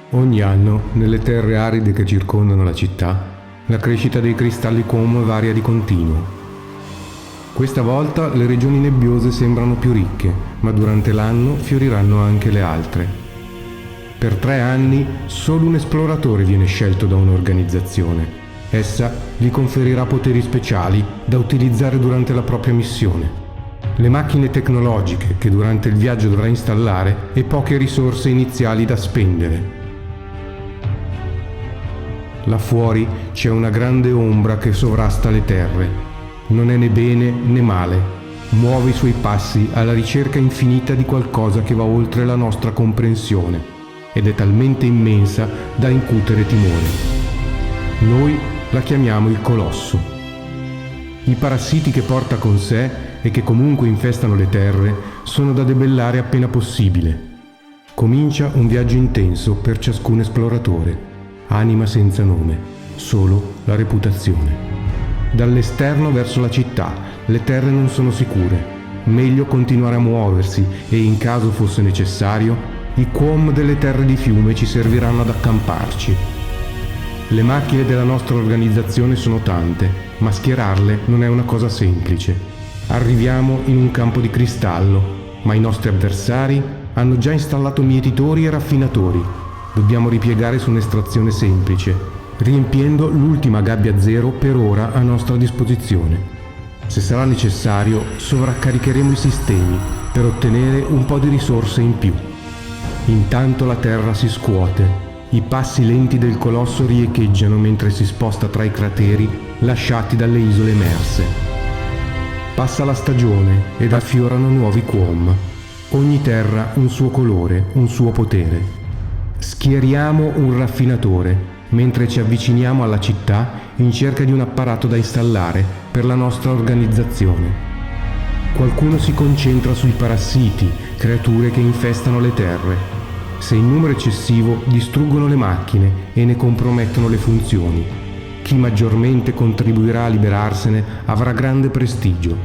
Ogni anno, nelle terre aride che circondano la città, la crescita dei cristalli QUOM varia di continuo. Questa volta le regioni nebbiose sembrano più ricche, ma durante l'anno fioriranno anche le altre. Per 3 anni solo un esploratore viene scelto da un'organizzazione. Essa gli conferirà poteri speciali da utilizzare durante la propria missione. Le macchine tecnologiche che durante il viaggio dovrà installare e poche risorse iniziali da spendere. Là fuori c'è una grande ombra che sovrasta le terre. Non è né bene né male. Muove i suoi passi alla ricerca infinita di qualcosa che va oltre la nostra comprensione ed è talmente immensa da incutere timore. Noi la chiamiamo il Colosso. I parassiti che porta con sé e che comunque infestano le terre sono da debellare appena possibile. Comincia un viaggio intenso per ciascun esploratore. Anima senza nome, solo la reputazione. Dall'esterno verso la città, le terre non sono sicure. Meglio continuare a muoversi e, in caso fosse necessario, i QUOM delle terre di fiume ci serviranno ad accamparci. Le macchine della nostra organizzazione sono tante, ma schierarle non è una cosa semplice. Arriviamo in un campo di cristallo, ma i nostri avversari hanno già installato mietitori e raffinatori. Dobbiamo ripiegare su un'estrazione semplice, riempiendo l'ultima gabbia zero per ora a nostra disposizione. Se sarà necessario, sovraccaricheremo i sistemi per ottenere un po' di risorse in più. Intanto la terra si scuote, i passi lenti del colosso riecheggiano mentre si sposta tra i crateri lasciati dalle isole emerse. Passa la stagione ed affiorano nuovi QUOM. Ogni terra un suo colore, un suo potere. Schieriamo un raffinatore mentre ci avviciniamo alla città in cerca di un apparato da installare per la nostra organizzazione. Qualcuno si concentra sui parassiti, creature che infestano le terre. Se in numero eccessivo distruggono le macchine e ne compromettono le funzioni. Chi maggiormente contribuirà a liberarsene avrà grande prestigio.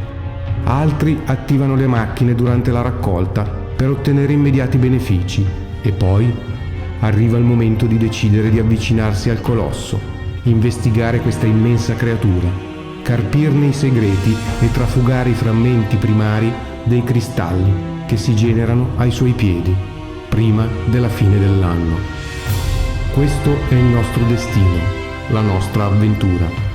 Altri attivano le macchine durante la raccolta per ottenere immediati benefici e poi arriva il momento di decidere di avvicinarsi al colosso, investigare questa immensa creatura, carpirne i segreti e trafugare i frammenti primari dei cristalli che si generano ai suoi piedi, prima della fine dell'anno. Questo è il nostro destino, la nostra avventura.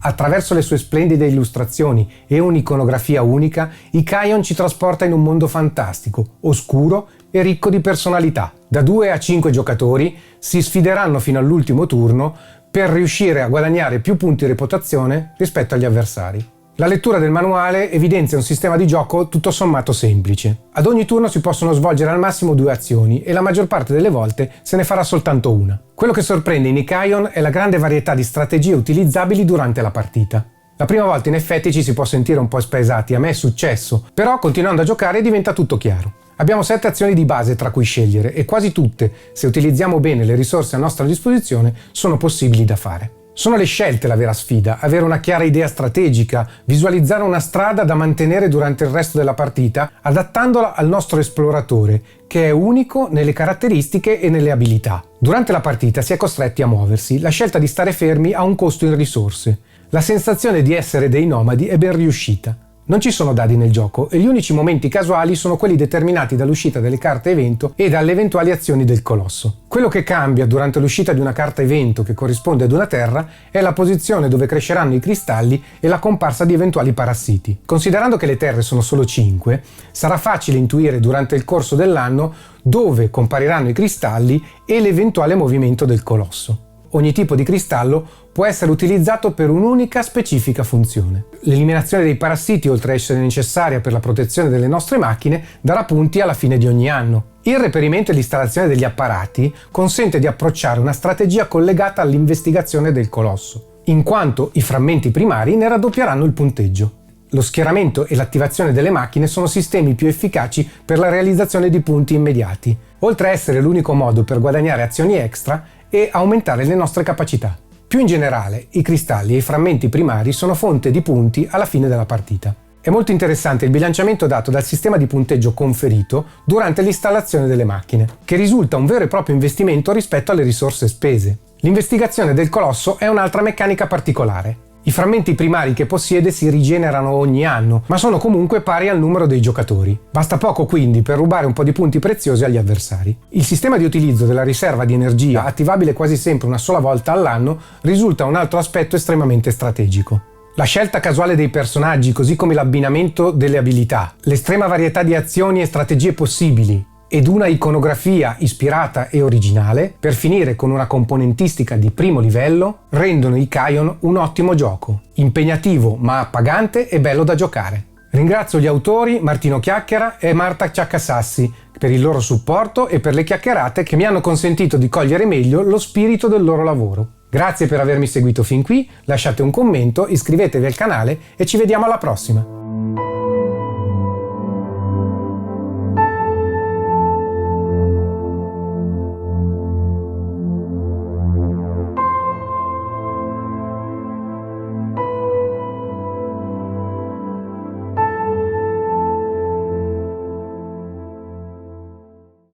Attraverso le sue splendide illustrazioni e un'iconografia unica, Icaion ci trasporta in un mondo fantastico, oscuro e ricco di personalità. Da 2 a 5 giocatori si sfideranno fino all'ultimo turno per riuscire a guadagnare più punti reputazione rispetto agli avversari. La lettura del manuale evidenzia un sistema di gioco tutto sommato semplice. Ad ogni turno si possono svolgere al massimo 2 azioni e la maggior parte delle volte se ne farà soltanto una. Quello che sorprende in Icaion è la grande varietà di strategie utilizzabili durante la partita. La prima volta in effetti ci si può sentire un po' spesati, a me è successo, però continuando a giocare diventa tutto chiaro. Abbiamo 7 azioni di base tra cui scegliere e quasi tutte, se utilizziamo bene le risorse a nostra disposizione, sono possibili da fare. Sono le scelte la vera sfida, avere una chiara idea strategica, visualizzare una strada da mantenere durante il resto della partita, adattandola al nostro esploratore, che è unico nelle caratteristiche e nelle abilità. Durante la partita si è costretti a muoversi, la scelta di stare fermi ha un costo in risorse. La sensazione di essere dei nomadi è ben riuscita. Non ci sono dadi nel gioco e gli unici momenti casuali sono quelli determinati dall'uscita delle carte evento e dalle eventuali azioni del colosso. Quello che cambia durante l'uscita di una carta evento che corrisponde ad una terra è la posizione dove cresceranno i cristalli e la comparsa di eventuali parassiti. Considerando che le terre sono solo 5, sarà facile intuire durante il corso dell'anno dove compariranno i cristalli e l'eventuale movimento del colosso. Ogni tipo di cristallo può essere utilizzato per un'unica specifica funzione. L'eliminazione dei parassiti, oltre a essere necessaria per la protezione delle nostre macchine, darà punti alla fine di ogni anno. Il reperimento e l'installazione degli apparati consente di approcciare una strategia collegata all'investigazione del colosso, in quanto i frammenti primari ne raddoppieranno il punteggio. Lo schieramento e l'attivazione delle macchine sono sistemi più efficaci per la realizzazione di punti immediati, oltre a essere l'unico modo per guadagnare azioni extra e aumentare le nostre capacità. Più in generale, i cristalli e i frammenti primari sono fonte di punti alla fine della partita. È molto interessante il bilanciamento dato dal sistema di punteggio conferito durante l'installazione delle macchine, che risulta un vero e proprio investimento rispetto alle risorse spese. L'investigazione del colosso è un'altra meccanica particolare. I frammenti primari che possiede si rigenerano ogni anno, ma sono comunque pari al numero dei giocatori. Basta poco quindi per rubare un po' di punti preziosi agli avversari. Il sistema di utilizzo della riserva di energia, attivabile quasi sempre una sola volta all'anno, risulta un altro aspetto estremamente strategico. La scelta casuale dei personaggi, così come l'abbinamento delle abilità, l'estrema varietà di azioni e strategie possibili, ed una iconografia ispirata e originale, per finire con una componentistica di primo livello, rendono i Kion un ottimo gioco, impegnativo ma appagante e bello da giocare. Ringrazio gli autori Martino Chiacchiera e Marta Ciaccasassi per il loro supporto e per le chiacchierate che mi hanno consentito di cogliere meglio lo spirito del loro lavoro. Grazie per avermi seguito fin qui, lasciate un commento, iscrivetevi al canale e ci vediamo alla prossima!